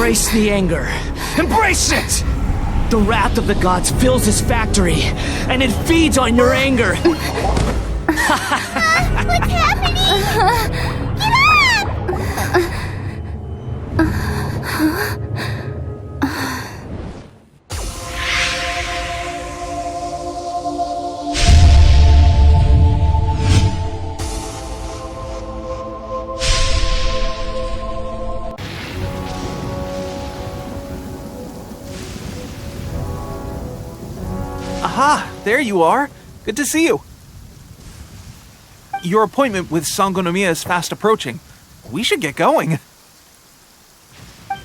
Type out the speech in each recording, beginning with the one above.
Embrace the anger. Embrace it! The wrath of the gods fills his factory, and it feeds on your anger. What's happening? Get up! Aha! There you are! Good to see you! Your appointment with Sangonomiya is fast approaching. We should get going.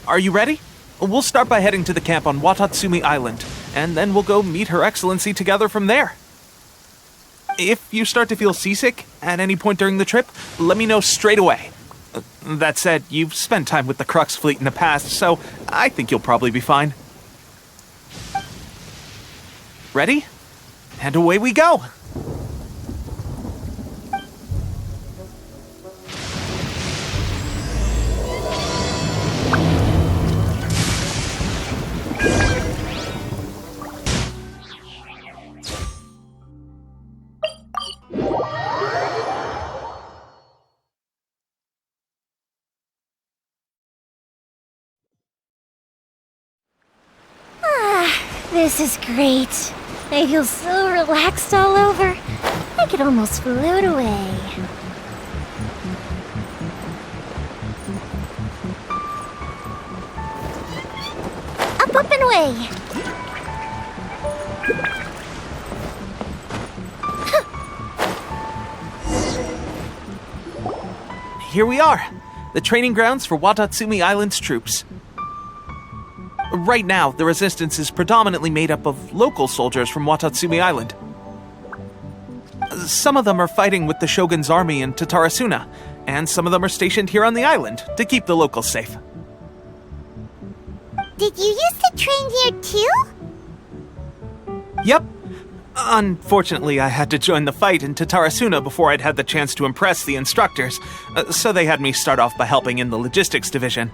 Are you ready? We'll start by heading to the camp on Watatsumi Island, and then we'll go meet Her Excellency together from there. If you start to feel seasick at any point during the trip, let me know straight away. That said, you've spent time with the Crux fleet in the past, so I think you'll probably be fine. Ready? And away we go! This is great. I feel so relaxed all over. I could almost float away. Up and away. Here we are, the training grounds for Watatsumi Island's troops. Right now, the resistance is predominantly made up of local soldiers from Watatsumi Island. Some of them are fighting with the Shogun's army in Tatarasuna, and some of them are stationed here on the island to keep the locals safe. Did you used to train here too? Yep. Unfortunately, I had to join the fight in Tatarasuna before I'd had the chance to impress the instructors, so they had me start off by helping in the logistics division.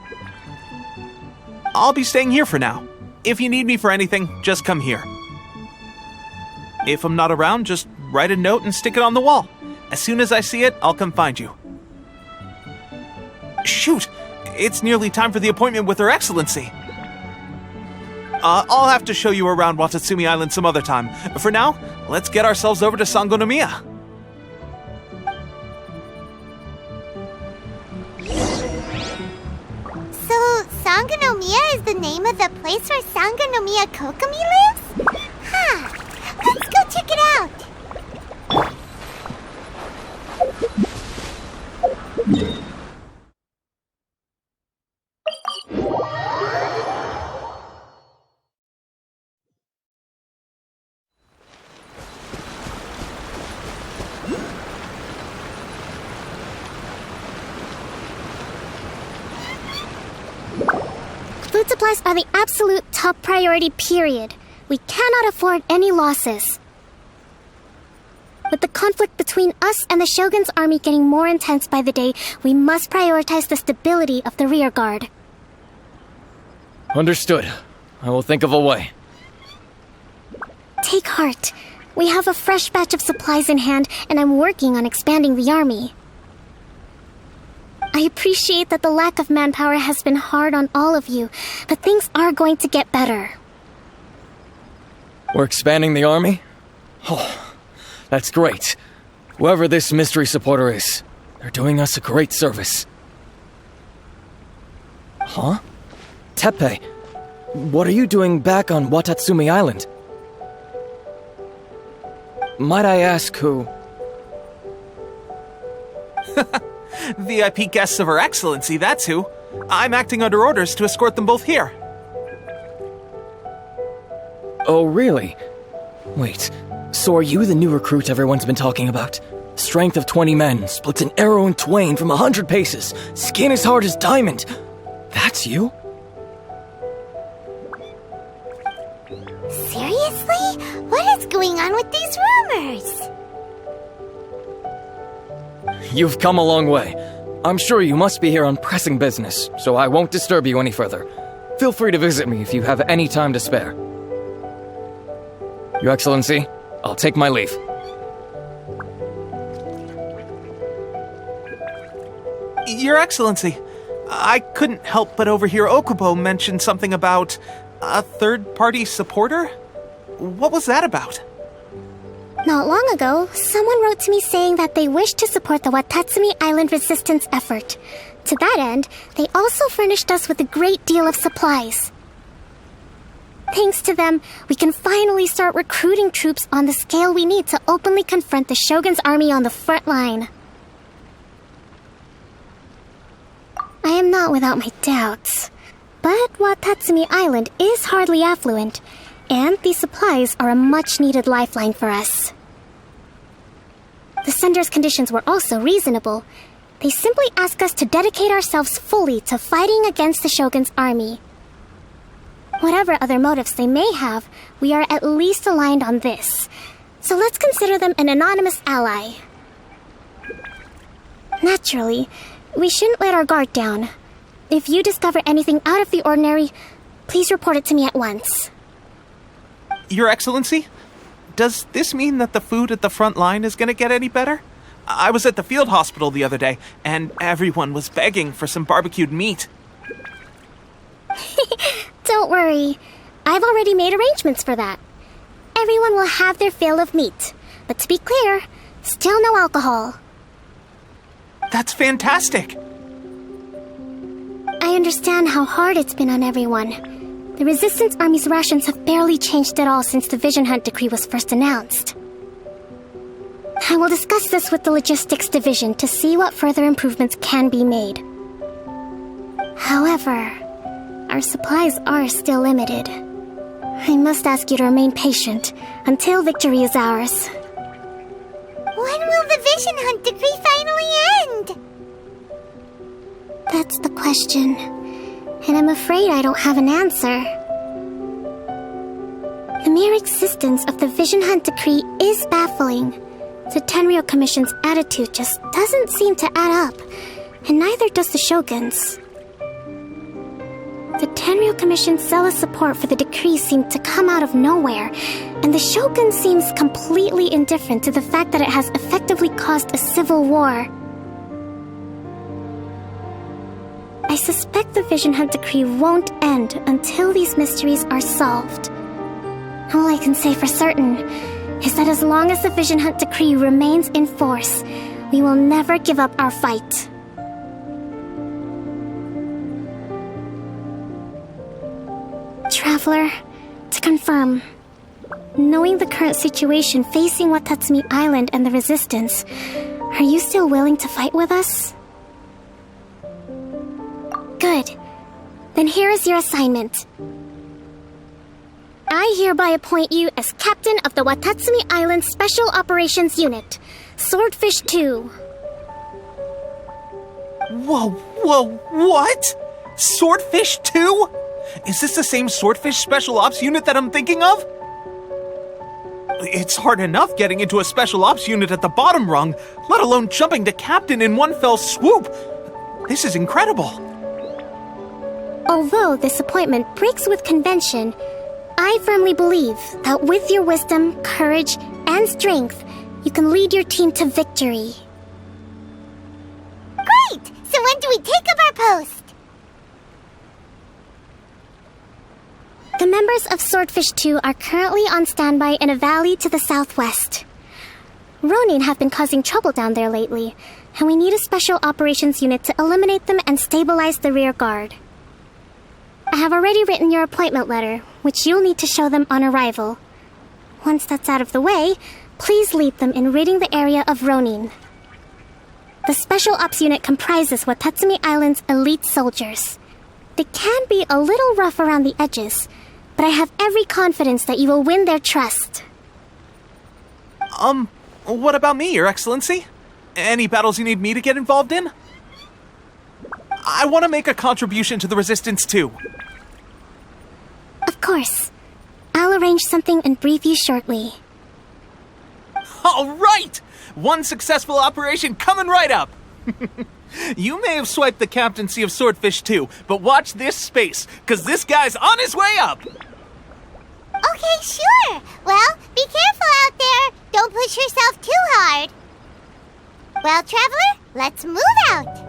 I'll be staying here for now. If you need me for anything, just come here. If I'm not around, just write a note and stick it on the wall. As soon as I see it, I'll come find you. Shoot! It's nearly time for the appointment with Her Excellency. I'll have to show you around Watatsumi Island some other time. For now, let's get ourselves over to Sangonomiya. Sangonomiya is the name of the place where Sangonomiya Kokomi lives? Huh. Let's go check it out. Food supplies are the absolute top priority, period. We cannot afford any losses. With the conflict between us and the Shogun's army getting more intense by the day, we must prioritize the stability of the rear guard. Understood. I will think of a way. Take heart. We have a fresh batch of supplies in hand, and I'm working on expanding the army. I appreciate that the lack of manpower has been hard on all of you, but things are going to get better. We're expanding the army? Oh, that's great. Whoever this mystery supporter is, they're doing us a great service. Huh? Teppei, what are you doing back on Watatsumi Island? Might I ask who? VIP guests of Her Excellency, that's who. I'm acting under orders to escort them both here. Oh, really? Wait, so are you the new recruit everyone's been talking about? Strength of 20 men, splits an arrow in twain from 100 paces, skin as hard as diamond. That's you? Seriously? What is going on with these rumors? You've come a long way. I'm sure you must be here on pressing business, so I won't disturb you any further. Feel free to visit me if you have any time to spare. Your Excellency, I'll take my leave. Your Excellency, I couldn't help but overhear Okubo mention something about a third-party supporter? What was that about? Not long ago, someone wrote to me saying that they wish to support the Watatsumi Island resistance effort. To that end, they also furnished us with a great deal of supplies. Thanks to them, we can finally start recruiting troops on the scale we need to openly confront the Shogun's army on the front line. I am not without my doubts, but Watatsumi Island is hardly affluent, and these supplies are a much-needed lifeline for us. The sender's conditions were also reasonable. They simply ask us to dedicate ourselves fully to fighting against the Shogun's army. Whatever other motives they may have, we are at least aligned on this. So let's consider them an anonymous ally. Naturally, we shouldn't let our guard down. If you discover anything out of the ordinary, please report it to me at once. Your Excellency, does this mean that the food at the front line is going to get any better? I was at the field hospital the other day, and everyone was begging for some barbecued meat. Don't worry. I've already made arrangements for that. Everyone will have their fill of meat. But to be clear, still no alcohol. That's fantastic! I understand how hard it's been on everyone. The Resistance Army's rations have barely changed at all since the Vision Hunt decree was first announced. I will discuss this with the Logistics Division to see what further improvements can be made. However, our supplies are still limited. I must ask you to remain patient until victory is ours. When will the Vision Hunt decree finally end? That's the question, and I'm afraid I don't have an answer. The mere existence of the Vision Hunt decree is baffling. The Tenryou Commission's attitude just doesn't seem to add up, and neither does the Shogun's. The Tenryou Commission's zealous support for the decree seemed to come out of nowhere, and the Shogun seems completely indifferent to the fact that it has effectively caused a civil war. I suspect the Vision Hunt decree won't end until these mysteries are solved. All I can say for certain is that as long as the Vision Hunt decree remains in force, we will never give up our fight. Traveler, to confirm, knowing the current situation facing Watatsumi Island and the Resistance, are you still willing to fight with us? Good. Then here is your assignment. I hereby appoint you as Captain of the Watatsumi Island Special Operations Unit, Swordfish 2. Whoa, what? Swordfish 2? Is this the same Swordfish Special Ops unit that I'm thinking of? It's hard enough getting into a Special Ops unit at the bottom rung, let alone jumping to Captain in one fell swoop. This is incredible. Although this appointment breaks with convention, I firmly believe that with your wisdom, courage, and strength, you can lead your team to victory. Great! So when do we take up our post? The members of Swordfish 2 are currently on standby in a valley to the southwest. Ronin have been causing trouble down there lately, and we need a special operations unit to eliminate them and stabilize the rear guard. I have already written your appointment letter, which you'll need to show them on arrival. Once that's out of the way, please lead them in ridding the area of Ronin. The Special Ops unit comprises Watatsumi Island's elite soldiers. They can be a little rough around the edges, but I have every confidence that you will win their trust. What about me, Your Excellency? Any battles you need me to get involved in? I want to make a contribution to the Resistance too. Of course. I'll arrange something and brief you shortly. All right! One successful operation coming right up! You may have swiped the captaincy of Swordfish too, but watch this space, because this guy's on his way up! Okay, sure. Well, be careful out there. Don't push yourself too hard. Well, Traveler, let's move out.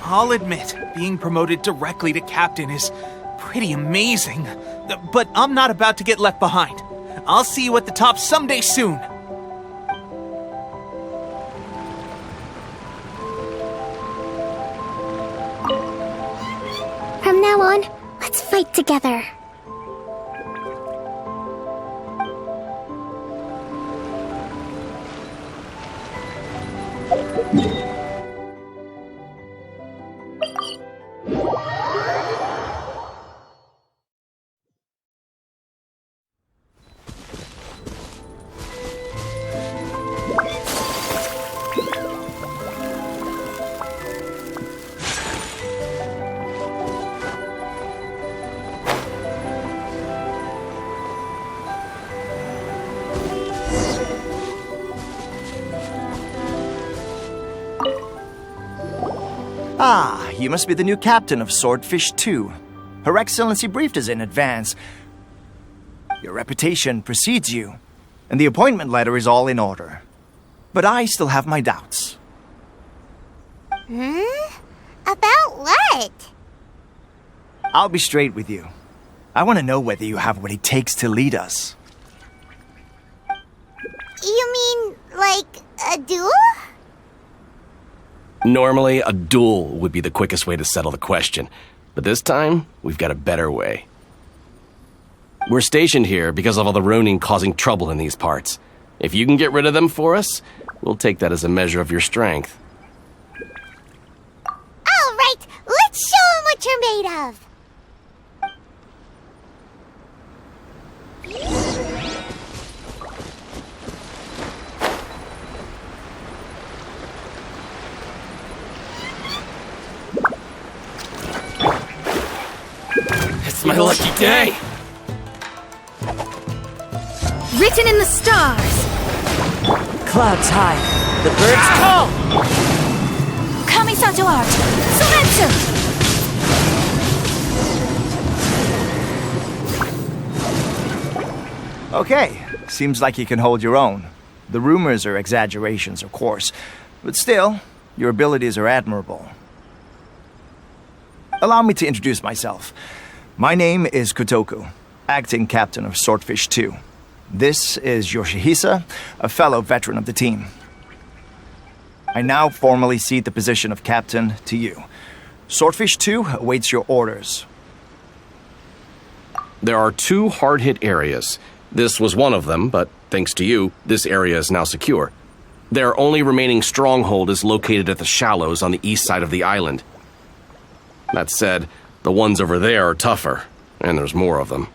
I'll admit, being promoted directly to captain is pretty amazing. But I'm not about to get left behind. I'll see you at the top someday soon. From now on, let's fight together. Ah, you must be the new captain of Swordfish 2. Her Excellency briefed us in advance. Your reputation precedes you, and the appointment letter is all in order. But I still have my doubts. About what? I'll be straight with you. I want to know whether you have what it takes to lead us. You mean, like, a duel? Normally, a duel would be the quickest way to settle the question, but this time, we've got a better way. We're stationed here because of all the Ronin causing trouble in these parts. If you can get rid of them for us, we'll take that as a measure of your strength. All right, let's show 'em what you're made of. It's my lucky day! Written in the stars. Clouds high, the birds call! Kamisato art. Sumetsu. Okay, seems like you can hold your own. The rumors are exaggerations, of course, but still, your abilities are admirable. Allow me to introduce myself. My name is Kotoku, acting captain of Swordfish 2. This is Yoshihisa, a fellow veteran of the team. I now formally cede the position of captain to you. Swordfish 2 awaits your orders. There are 2 hard-hit areas. This was one of them, but thanks to you, this area is now secure. Their only remaining stronghold is located at the shallows on the east side of the island. That said, the ones over there are tougher, and there's more of them.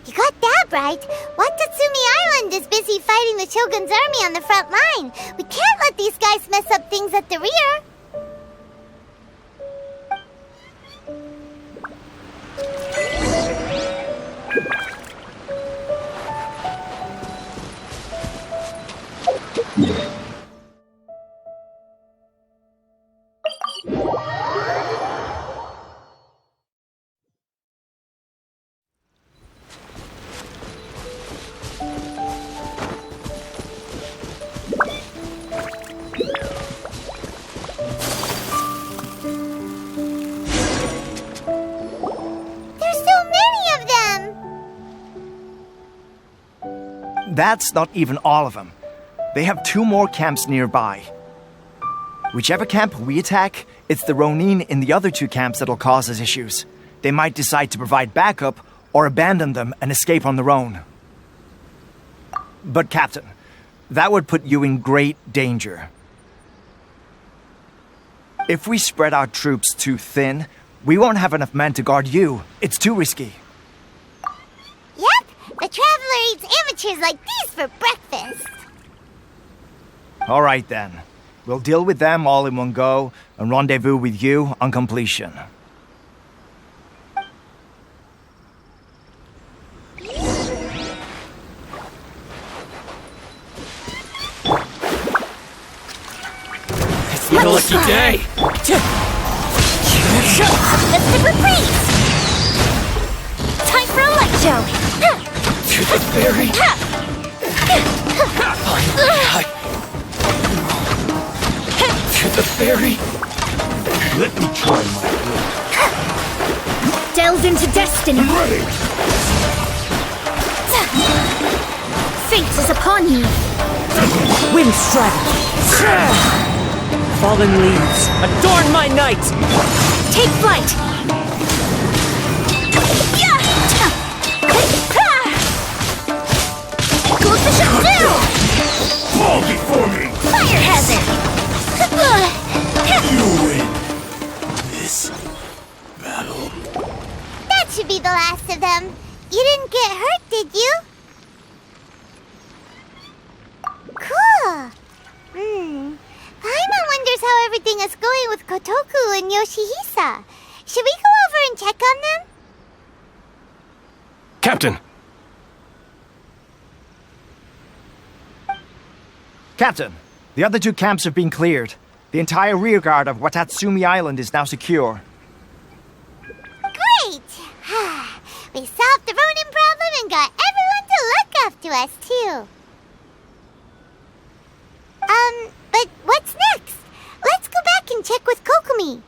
You got that right. Watatsumi Island is busy fighting the Shogun's army on the front line. We can't let these guys mess up things at the rear. That's not even all of them. They have 2 more camps nearby. Whichever camp we attack, it's the Ronin in the other 2 camps that'll cause us issues. They might decide to provide backup or abandon them and escape on their own. But Captain, that would put you in great danger. If we spread our troops too thin, we won't have enough men to guard you. It's too risky. Yep, the Traveler eats amateurs like these for breakfast. All right then. We'll deal with them all in one go and rendezvous with you on completion. a lucky day! Let's reprise! Time for a light show! To the ferry! To the ferry! Let me try my Delve into destiny. ready. Fate is upon you. Wind strike! Fallen leaves, adorn my night! Take flight. Go fish up down! Fall before me. Fire hazard! You win this battle. That should be the last of them. You didn't get hurt, did you? Cool. Paimon wonders how everything is going with Kotoku and Yoshihisa. Should we go over and check on them? Captain! Captain, the other two camps have been cleared. The entire rearguard of Watatsumi Island is now secure. Great! We solved the Ronin problem and got everyone to look after us, too. But what's next? Let's go back and check with Kokumi.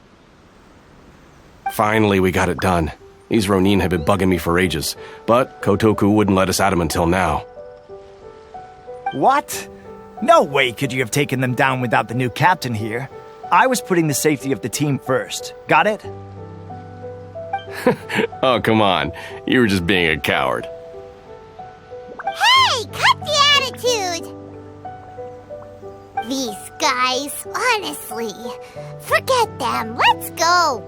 Finally, we got it done. These Ronin had been bugging me for ages, but Kotoku wouldn't let us at him until now. What? No way could you have taken them down without the new captain here. I was putting the safety of the team first. Got it? Oh, come on. You were just being a coward. Hey, cut the attitude! These guys, honestly. Forget them. Let's go.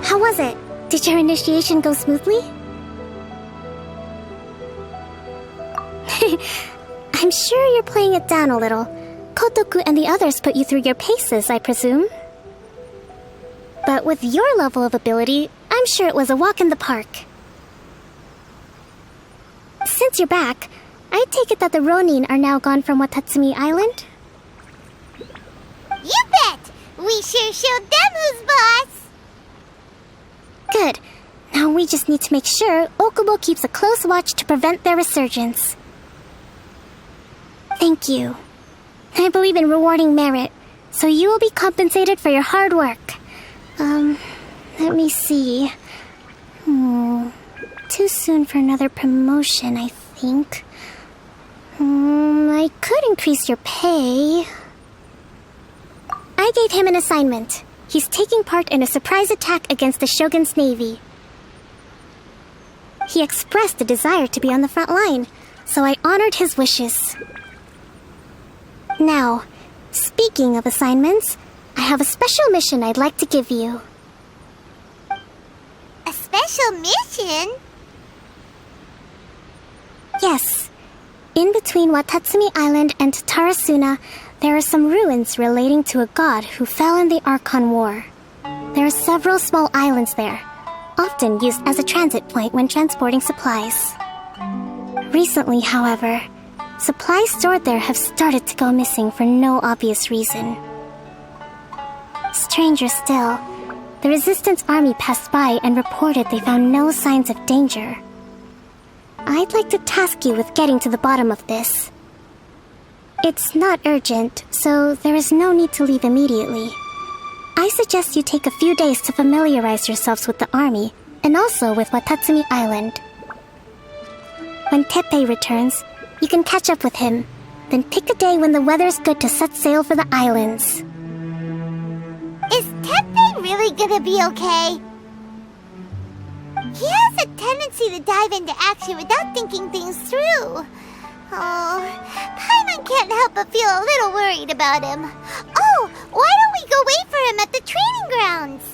How was it? Did your initiation go smoothly? I'm sure you're playing it down a little. Kotoku and the others put you through your paces, I presume. But with your level of ability, I'm sure it was a walk in the park. Since you're back, I take it that the Ronin are now gone from Watatsumi Island? You bet! We sure showed them who's boss! Good. Now we just need to make sure Okubo keeps a close watch to prevent their resurgence. Thank you. I believe in rewarding merit, so you will be compensated for your hard work. Let me see. Too soon for another promotion, I think. I could increase your pay. I gave him an assignment. He's taking part in a surprise attack against the Shogun's navy. He expressed a desire to be on the front line, so I honored his wishes. Now, speaking of assignments, I have a special mission I'd like to give you. A special mission? Yes. In between Watatsumi Island and Tarasuna, there are some ruins relating to a god who fell in the Archon War. There are several small islands there, often used as a transit point when transporting supplies. Recently, however, supplies stored there have started to go missing for no obvious reason. Stranger still, the Resistance Army passed by and reported they found no signs of danger. I'd like to task you with getting to the bottom of this. It's not urgent, so there is no need to leave immediately. I suggest you take a few days to familiarize yourselves with the army, and also with Watatsumi Island. When Teppei returns, you can catch up with him. Then pick a day when the weather's good to set sail for the islands. Is Tepe really gonna be okay? He has a tendency to dive into action without thinking things through. Oh, Paimon can't help but feel a little worried about him. Oh, why don't we go wait for him at the training grounds?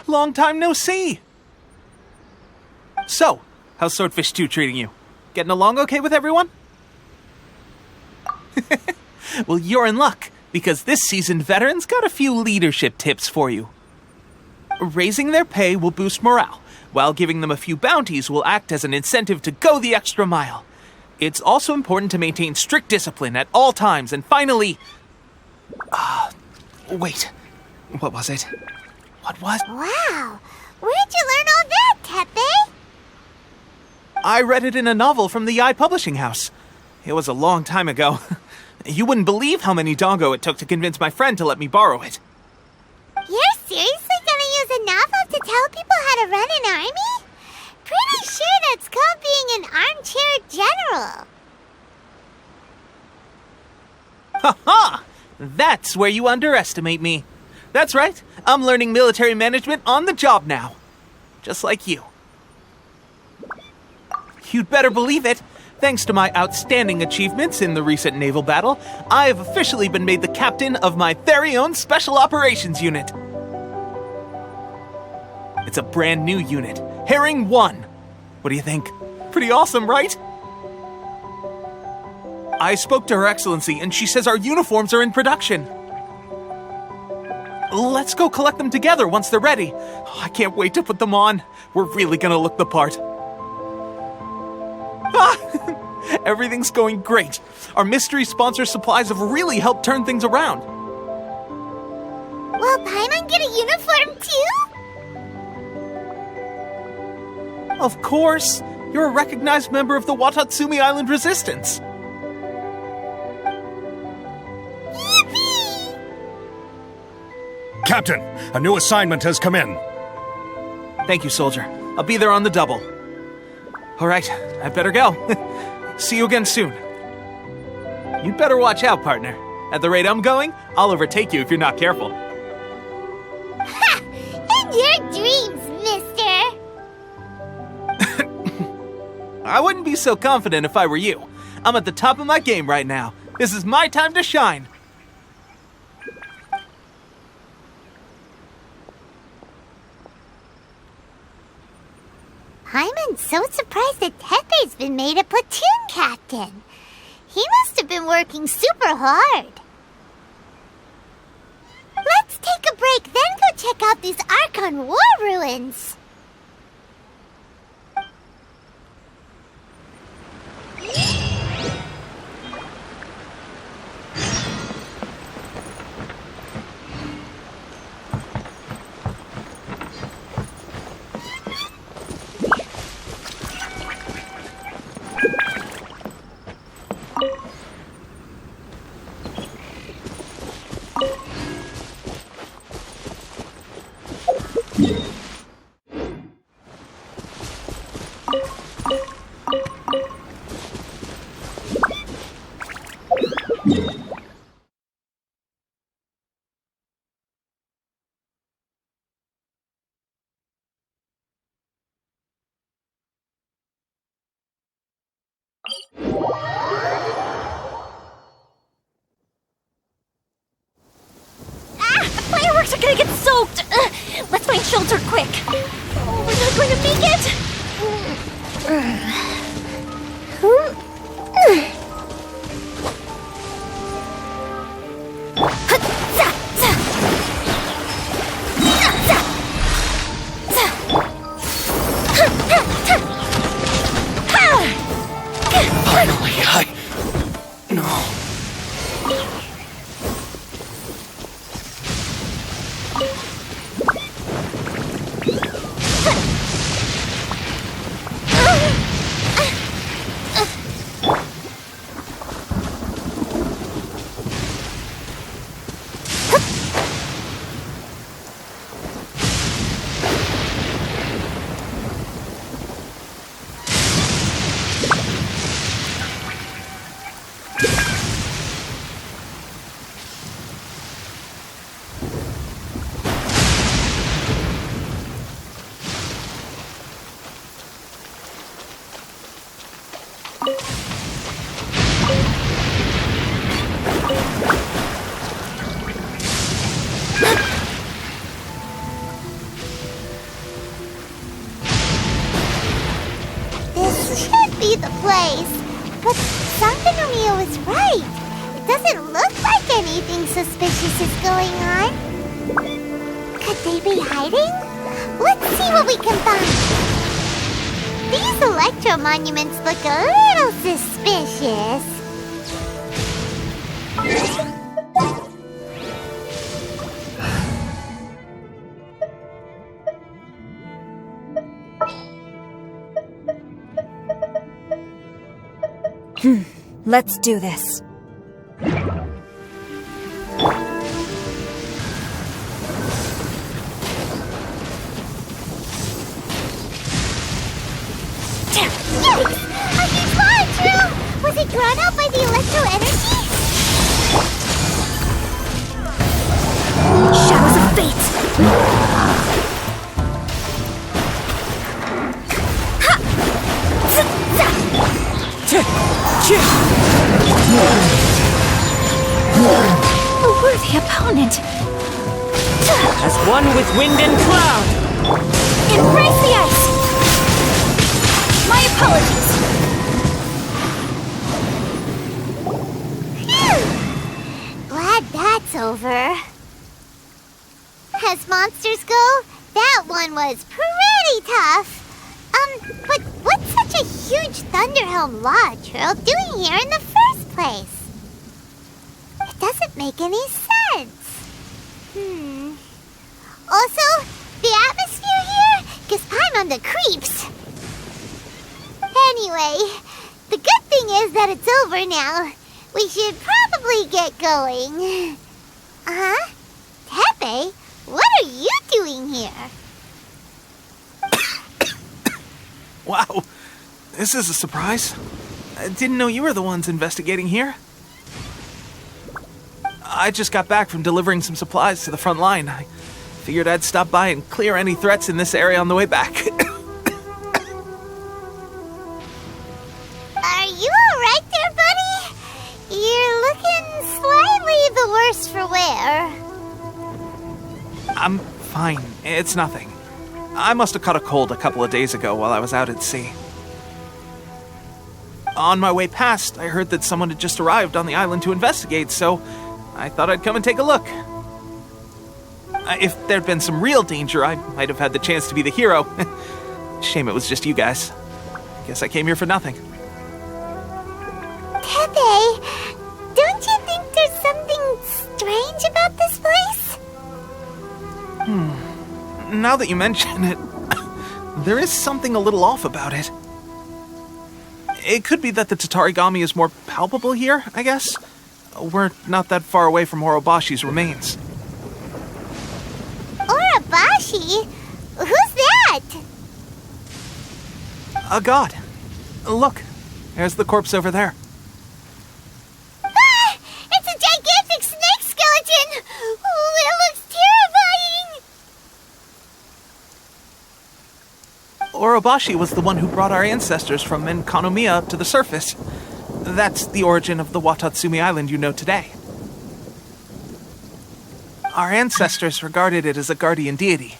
Long time no see! So, how's Swordfish 2 treating you? Getting along okay with everyone? Well, you're in luck, because this seasoned veteran's got a few leadership tips for you. Raising their pay will boost morale, while giving them a few bounties will act as an incentive to go the extra mile. It's also important to maintain strict discipline at all times, and finally... wait. What was it? What was... Wow, where'd you learn all that, Tepe? I read it in a novel from the Yai Publishing House. It was a long time ago. You wouldn't believe how many dongo it took to convince my friend to let me borrow it. You're seriously gonna use a novel to tell people how to run an army? Pretty sure that's called being an armchair general. Ha! That's where you underestimate me. That's right, I'm learning military management on the job now. Just like you. You'd better believe it. Thanks to my outstanding achievements in the recent naval battle, I have officially been made the captain of my very own Special Operations Unit. It's a brand new unit, Herring 1. What do you think? Pretty awesome, right? I spoke to Her Excellency, and she says our uniforms are in production. Let's go collect them together once they're ready. Oh, I can't wait to put them on. We're really gonna look the part. Everything's going great. Our mystery sponsor supplies have really helped turn things around. Will Paimon get a uniform too? Of course. You're a recognized member of the Watatsumi Island Resistance. Yippee! Captain, a new assignment has come in. Thank you, soldier. I'll be there on the double. All right, I better go. See you again soon. You'd better watch out, partner. At the rate I'm going, I'll overtake you if you're not careful. Ha! In your dreams, mister! I wouldn't be so confident if I were you. I'm at the top of my game right now. This is my time to shine. Paimon's so surprised that Tepe's been made a platoon captain. He must have been working super hard. Let's take a break, then go check out these Archon War ruins. Fireworks are gonna get soaked! Let's find shelter quick! Oh, we're not going to make it! Finally, No. should be the place. But Sankanomiya was right. It doesn't look like anything suspicious is going on. Could they be hiding? Let's see what we can find. These electro monuments look a little suspicious. Let's do this. Yikes! A huge monster! Was it drawn out by the electro energy? Shadows of fate! A worthy opponent! As one with wind and cloud! Embrace the ice! My apologies! Phew! Glad that's over. As monsters go, that one was pretty tough. But what's such a huge Thunderhelm Law Trail doing here in the first place? It doesn't make any sense. Also, the atmosphere here gives Paimon the creeps. Anyway, the good thing is that it's over now. We should probably get going. Tepe, what are you doing here? Wow, this is a surprise. I didn't know you were the ones investigating here. I just got back from delivering some supplies to the front line. I figured I'd stop by and clear any threats in this area on the way back. Are you alright there, buddy? You're looking slightly the worse for wear. I'm fine. It's nothing. I must have caught a cold a couple of days ago while I was out at sea. On my way past, I heard that someone had just arrived on the island to investigate, so I thought I'd come and take a look. If there'd been some real danger, I might have had the chance to be the hero. Shame it was just you guys. Guess I came here for nothing. Tepe, don't you think there's something strange about this place? Now that you mention it, there is something a little off about it. It could be that the Tatarigami is more palpable here, I guess. We're not that far away from Orobashi's remains. Orobashi? Who's that? A god. Look, there's the corpse over there. Ah! It's a gigantic snake skeleton! Oh, it looks terrifying! Orobashi was the one who brought our ancestors from Enkanomiya up to the surface. That's the origin of the Watatsumi Island you know today. Our ancestors regarded it as a guardian deity.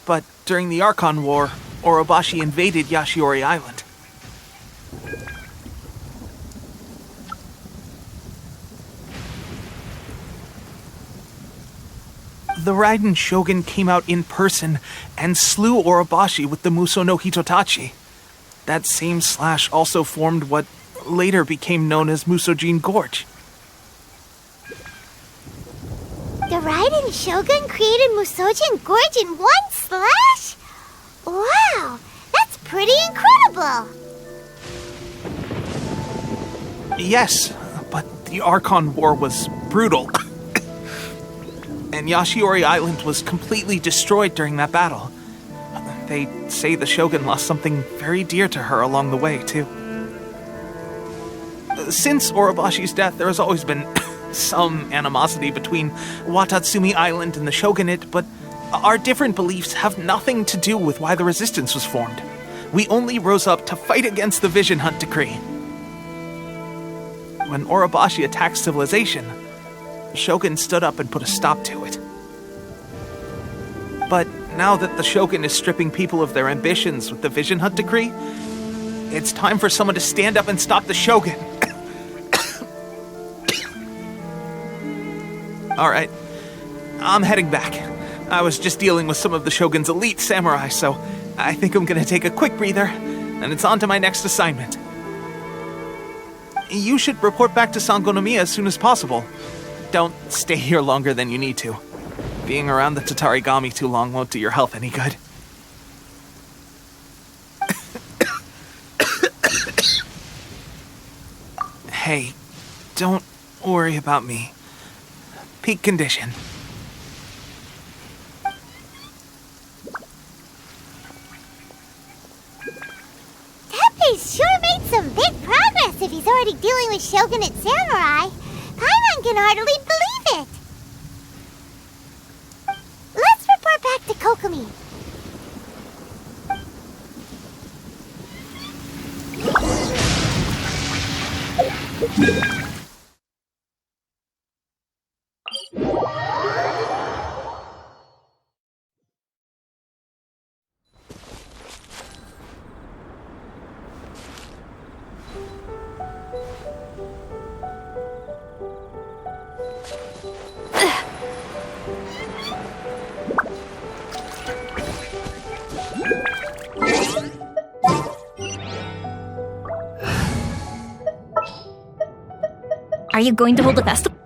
But during the Archon War, Orobashi invaded Yashiori Island. The Raiden Shogun came out in person and slew Orobashi with the Muso no Hitotachi. That same slash also formed what later became known as Musojin Gorge. The Raiden Shogun created Musojin Gorge in one slash? Wow, that's pretty incredible! Yes, but the Archon War was brutal. And Yashiori Island was completely destroyed during that battle. They say the Shogun lost something very dear to her along the way, too. Since Orobashi's death, there has always been some animosity between Watatsumi Island and the Shogunate, but our different beliefs have nothing to do with why the resistance was formed. We only rose up to fight against the Vision Hunt Decree. When Orobashi attacked civilization, the Shogun stood up and put a stop to it. But now that the Shogun is stripping people of their ambitions with the Vision Hunt Decree, It's time for someone to stand up and stop the Shogun. Alright, I'm heading back. I was just dealing with some of the Shogun's elite samurai, so I think I'm gonna take a quick breather, and it's on to my next assignment. You should report back to Sangonomiya as soon as possible. Don't stay here longer than you need to. Being around the Tatarigami too long won't do your health any good. Hey, don't worry about me. Peak condition. Teppei's sure made some big progress if he's already dealing with Shogunate samurai. Paimon can hardly believe it. Let's report back to Kokomi. Are you going to hold a festival?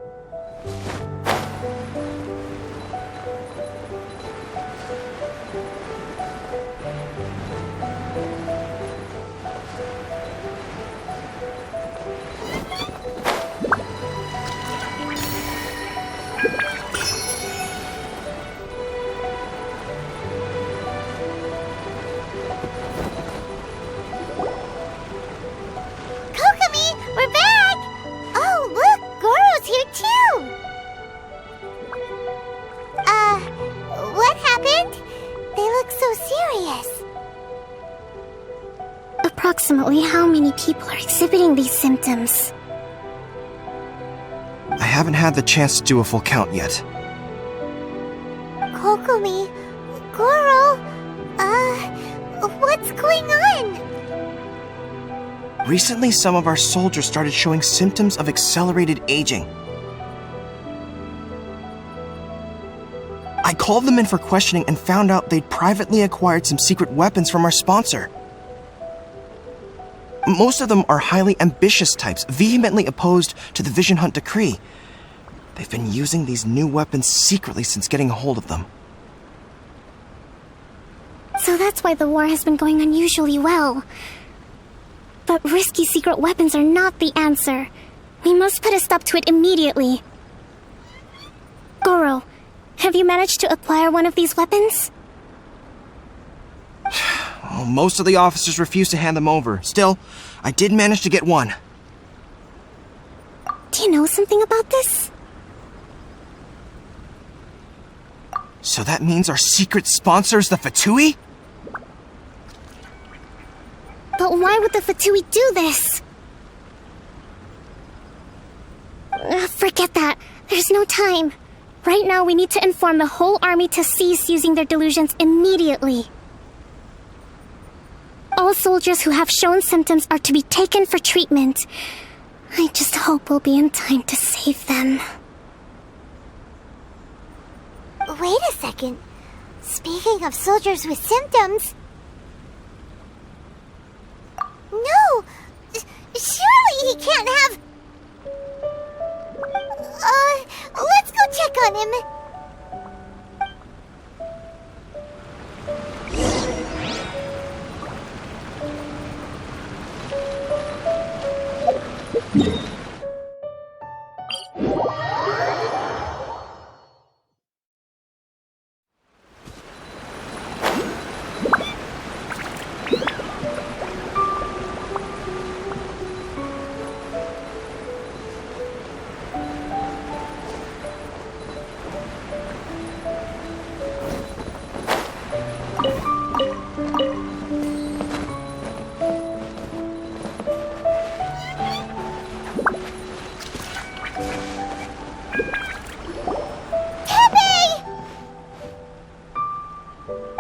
Kokomi, we're back! Oh, look, Goro's here too! What happened? They look so serious. Approximately how many people are exhibiting these symptoms? I haven't had the chance to do a full count yet. Kokomi, Goro, what's going on? Recently, some of our soldiers started showing symptoms of accelerated aging. I called them in for questioning and found out they'd privately acquired some secret weapons from our sponsor. Most of them are highly ambitious types, vehemently opposed to the Vision Hunt decree. They've been using these new weapons secretly since getting a hold of them. So that's why the war has been going unusually well. But risky secret weapons are not the answer. We must put a stop to it immediately. Goro, have you managed to acquire one of these weapons? Well, most of the officers refused to hand them over. Still, I did manage to get one. Do you know something about this? So that means our secret sponsor is the Fatui? But why would the Fatui do this? Forget that. There's no time. Right now, we need to inform the whole army to cease using their delusions immediately. All soldiers who have shown symptoms are to be taken for treatment. I just hope we'll be in time to save them. Wait a second. Speaking of soldiers with symptoms... No! Surely he can't have... let's go check on him.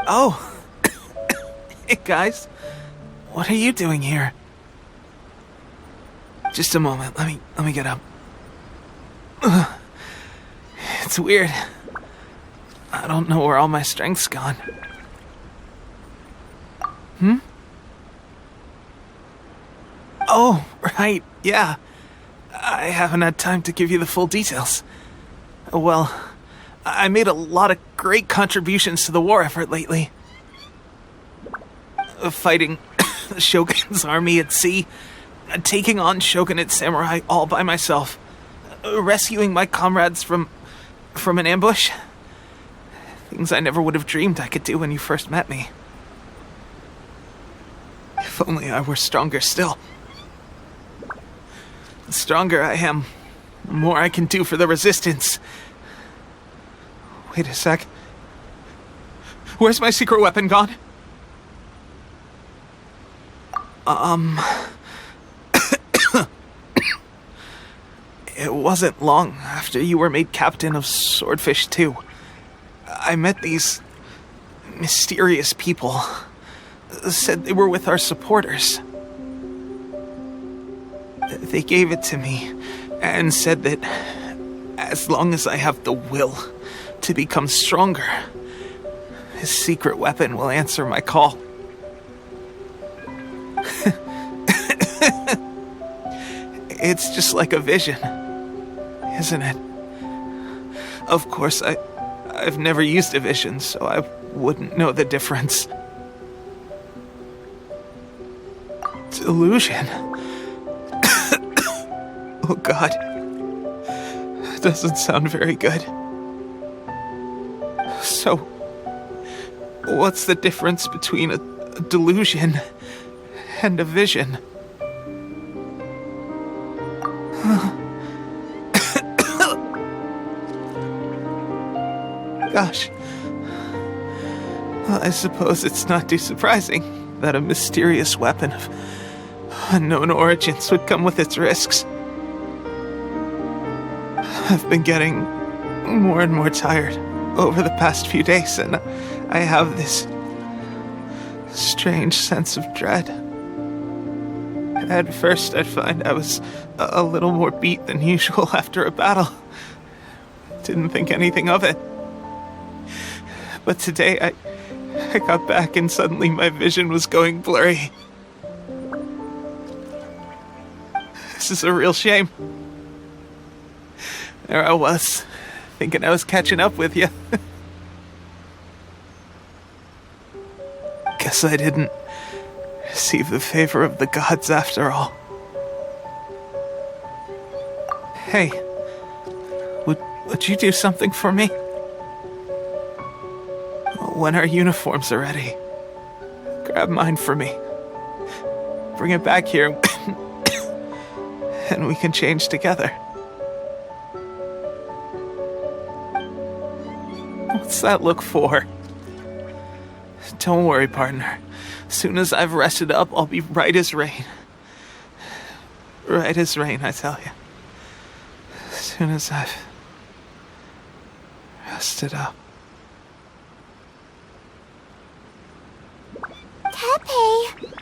Oh. Hey, guys. What are you doing here? Just a moment. Let me get up. It's weird. I don't know where all my strength's gone. Oh, right, yeah. I haven't had time to give you the full details. Well, I made a lot of great contributions to the war effort lately. Fighting the Shogun's army at sea, taking on Shogunate samurai all by myself, rescuing my comrades from an ambush. Things I never would have dreamed I could do when you first met me. If only I were stronger still. The stronger I am, the more I can do for the Resistance. Wait a sec. Where's my secret weapon gone? It wasn't long after you were made captain of Swordfish 2. I met these mysterious people. Said they were with our supporters. They gave it to me and said that as long as I have the will to become stronger, his secret weapon will answer my call. It's just like a vision, isn't it? Of course, I've never used a vision, so I wouldn't know the difference. Delusion? Oh God. That doesn't sound very good. So, what's the difference between a delusion and a vision? Gosh. Well, I suppose it's not too surprising that a mysterious weapon of unknown origins would come with its risks. I've been getting more and more tired over the past few days, and I have this strange sense of dread. At first, I'd find I was a little more beat than usual after a battle. Didn't think anything of it. But today, I got back and suddenly my vision was going blurry. This is a real shame. There I was, thinking I was catching up with you. Guess I didn't receive the favor of the gods after all. Hey, would you do something for me? When our uniforms are ready, grab mine for me. Bring it back here, and we can change together. What's that look for? Don't worry, partner. As soon as I've rested up, I'll be right as rain. Right as rain, I tell you. As soon as I've rested up. Tepe!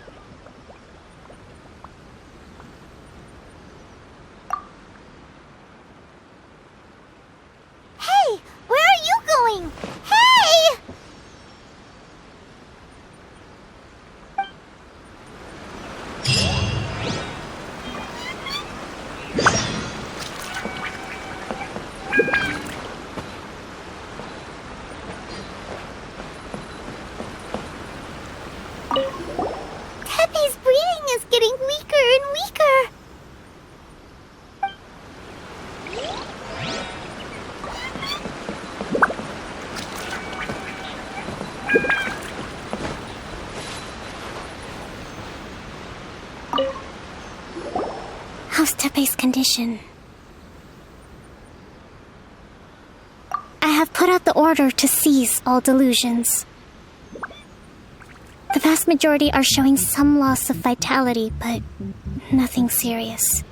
Hey! Where are you going? Hey! Tepe's breathing is getting weaker and weaker. How's Tepe's condition? I have put out the order to seize all delusions. The vast majority are showing some loss of vitality, but nothing serious.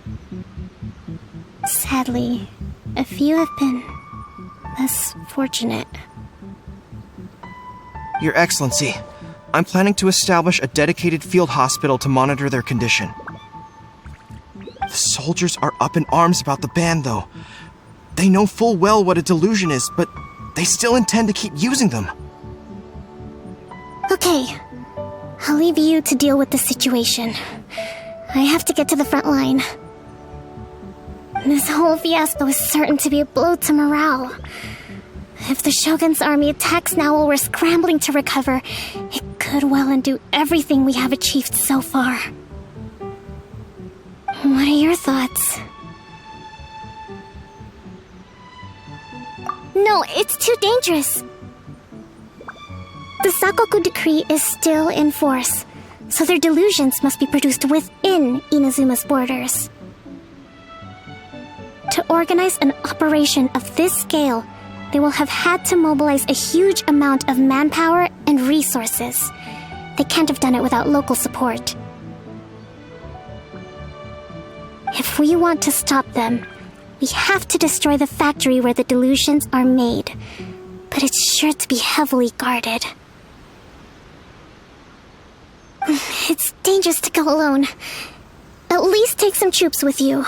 Sadly, a few have been less fortunate. Your Excellency, I'm planning to establish a dedicated field hospital to monitor their condition. The soldiers are up in arms about the ban, though. They know full well what a delusion is, but they still intend to keep using them. Okay. I'll leave you to deal with the situation. I have to get to the front line. This whole fiasco is certain to be a blow to morale. If the Shogun's army attacks now while we're scrambling to recover, it could well undo everything we have achieved so far. What are your thoughts? No, it's too dangerous. The Sakoku decree is still in force, so their delusions must be produced within Inazuma's borders. To organize an operation of this scale, they will have had to mobilize a huge amount of manpower and resources. They can't have done it without local support. If we want to stop them, we have to destroy the factory where the delusions are made. But it's sure to be heavily guarded. It's dangerous to go alone. At least take some troops with you.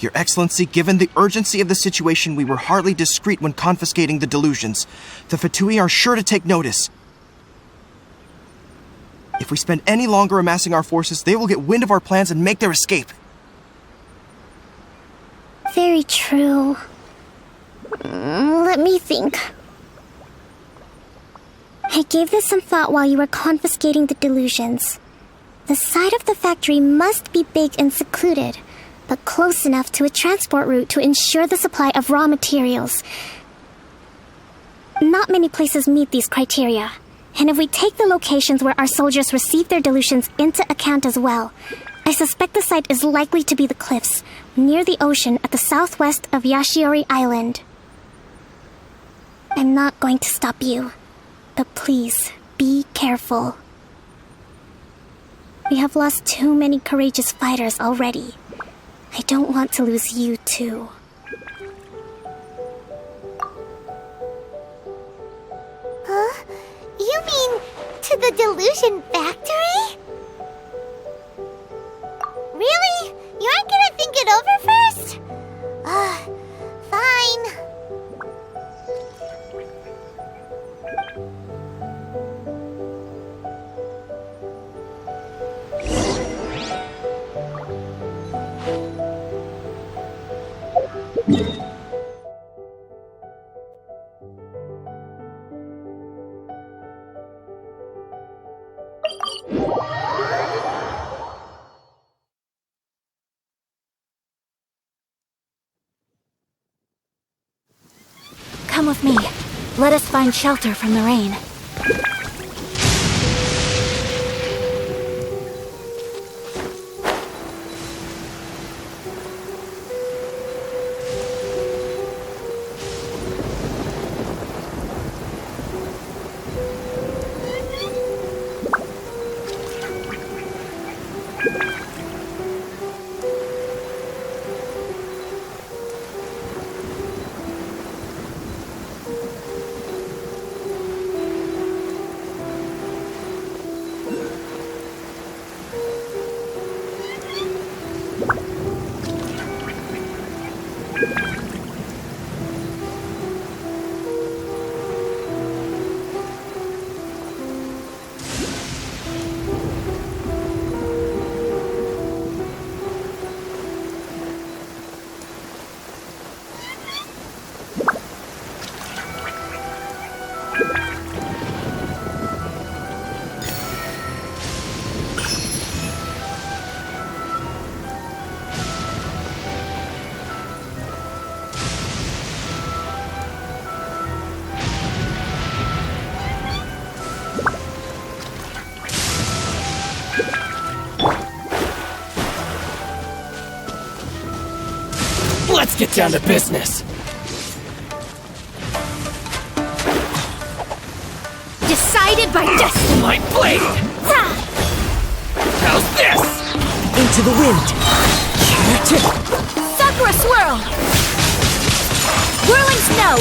Your Excellency, given the urgency of the situation, we were hardly discreet when confiscating the delusions. The Fatui are sure to take notice. If we spend any longer amassing our forces, they will get wind of our plans and make their escape. Very true. Let me think. I gave this some thought while you were confiscating the delusions. The side of the factory must be big and secluded, but close enough to a transport route to ensure the supply of raw materials. Not many places meet these criteria, and if we take the locations where our soldiers receive their delusions into account as well, I suspect the site is likely to be the cliffs, near the ocean at the southwest of Yashiori Island. I'm not going to stop you, but please, be careful. We have lost too many courageous fighters already. I don't want to lose you too. Huh? You mean to the Delusion Factory? Really? You aren't gonna think it over first? Fine. Come with me. Let us find shelter from the rain. Let's get down to business. Decided by destiny. My blade! How's this? Into the wind. Sakura swirl. Whirling snow.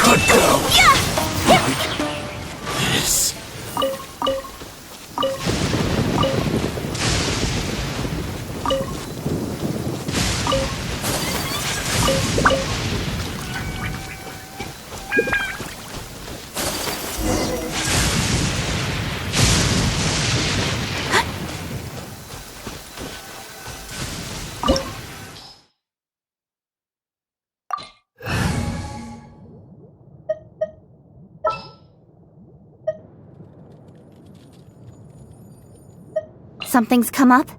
Good go. Yeah. Something's come up?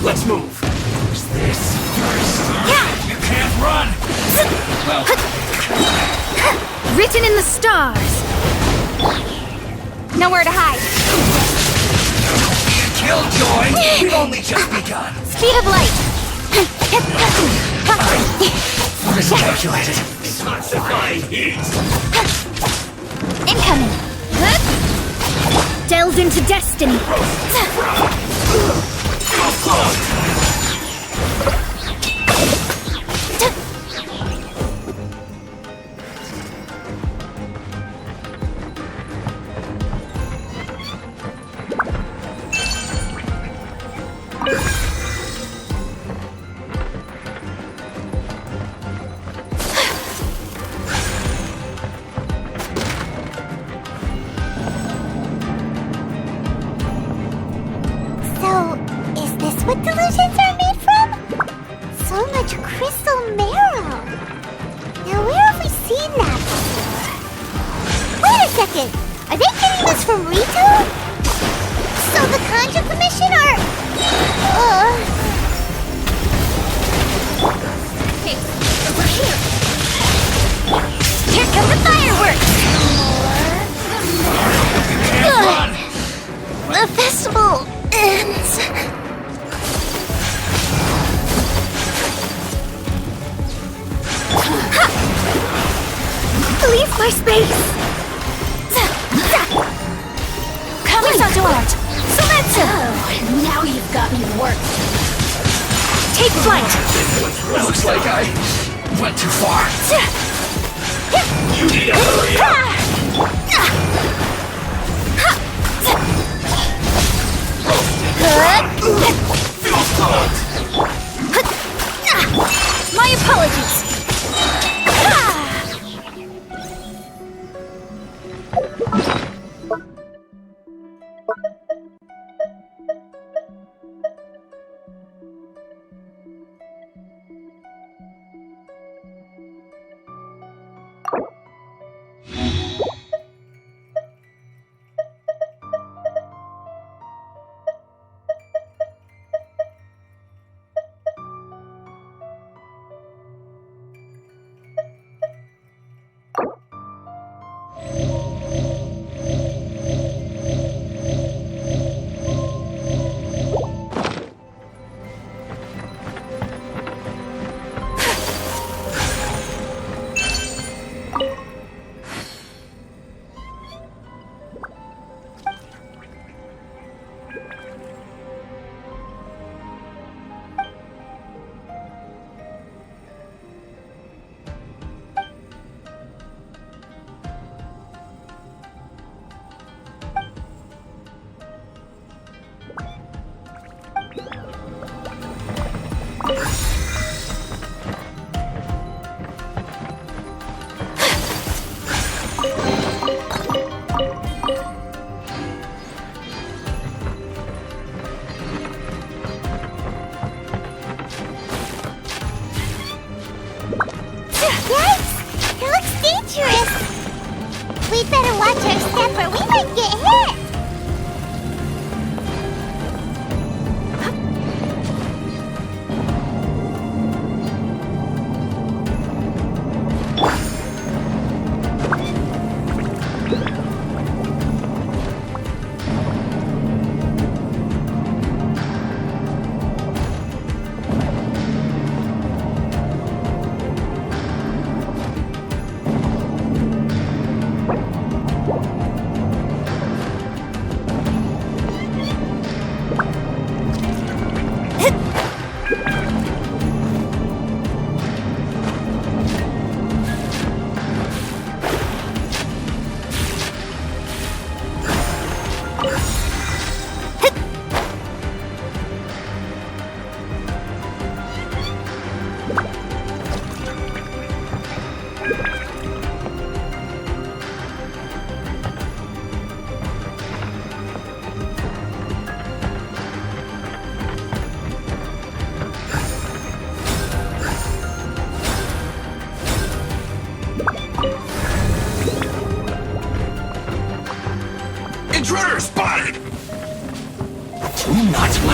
Let's move. Who's this first? You can't run. Well, Written in the stars. Nowhere to hide. killjoy. We've only just begun. Speed of light. Miscalculated. Intensifying heat. Incoming. Delved into destiny. What delusions are made from? So much crystal marrow. Now where have we seen that before? Wait a second! Are they getting this from Rito? So the Conjure Commission are... Hey, over here! Here come the fireworks! The festival ends... Leave my space! Colors on art! Selecta! Oh, now you've got me worked. Take flight! Looks like I went too far. You need to hurry up! Feels good! My apologies! We'd better watch our step or we might get hit!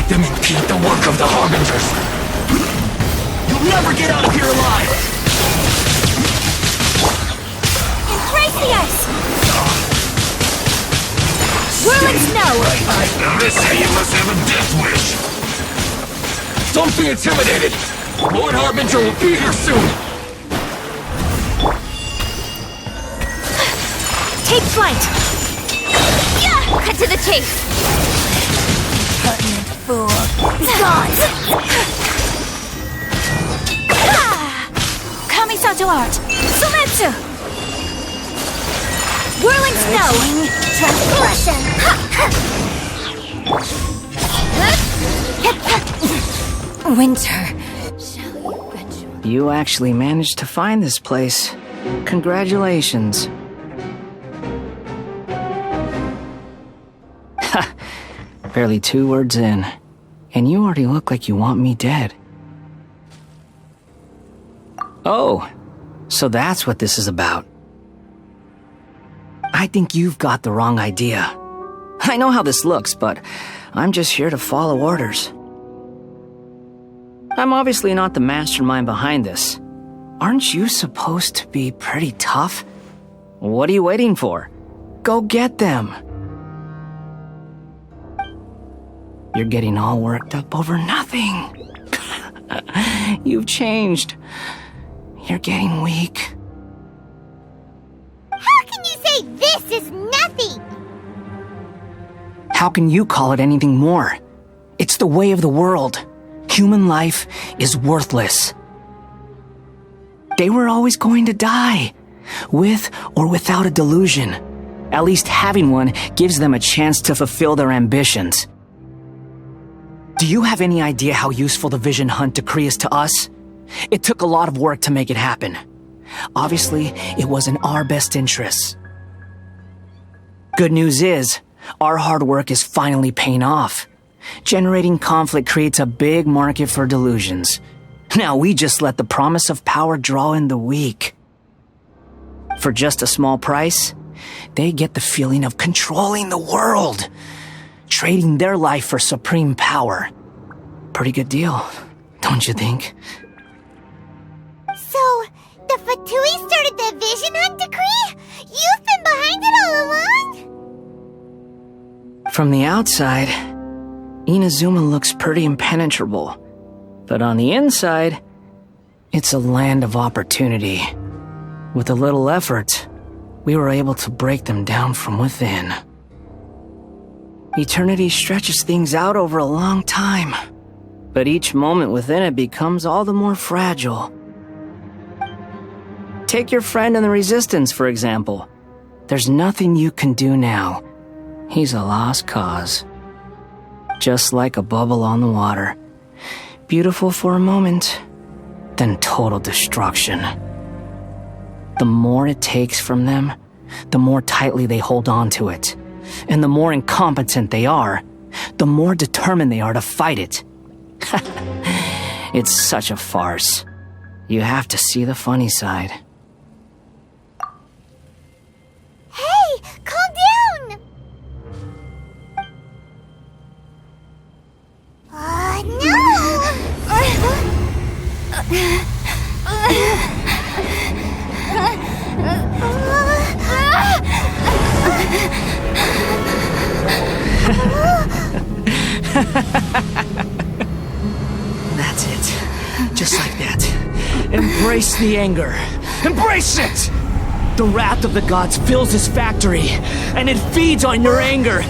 let them impede the work of the Harbingers. You'll never get out of here alive! Embrace the ice! Whirling snow! This you must have a death wish! Don't be intimidated! Lord Harbinger will be here soon! Take flight! Yeah! Cut to the chase! Pertinent fool! Be gone! Kamisato art! Sumetsu! Whirling snow! Transgression! Winter. You actually managed to find this place. Congratulations. Ha! Barely 2 words in, and you already look like you want me dead. Oh, so that's what this is about. I think you've got the wrong idea. I know how this looks, but I'm just here to follow orders. I'm obviously not the mastermind behind this. Aren't you supposed to be pretty tough? What are you waiting for? Go get them. You're getting all worked up over nothing. You've changed. You're getting weak. How can you say this is nothing? How can you call it anything more? It's the way of the world. Human life is worthless. They were always going to die, with or without a delusion. At least having one gives them a chance to fulfill their ambitions. Do you have any idea how useful the Vision Hunt decree is to us? It took a lot of work to make it happen. Obviously, it was in our best interests. Good news is, our hard work is finally paying off. Generating conflict creates a big market for delusions. Now we just let the promise of power draw in the weak. For just a small price, they get the feeling of controlling the world, trading their life for supreme power. Pretty good deal, don't you think? So, the Fatui started the Vision Hunt decree? You've been behind it all along? From the outside, Inazuma looks pretty impenetrable. But on the inside, it's a land of opportunity. With a little effort, we were able to break them down from within. Eternity stretches things out over a long time, but each moment within it becomes all the more fragile. Take your friend in the Resistance, for example. There's nothing you can do now. He's a lost cause. Just like a bubble on the water. Beautiful for a moment, then total destruction. The more it takes from them, the more tightly they hold on to it. And the more incompetent they are, the more determined they are to fight it. It's such a farce. You have to see the funny side. Hey, calm down! No! That's it. Just like that. Embrace the anger. Embrace it! The wrath of the gods fills his factory, and it feeds on your anger.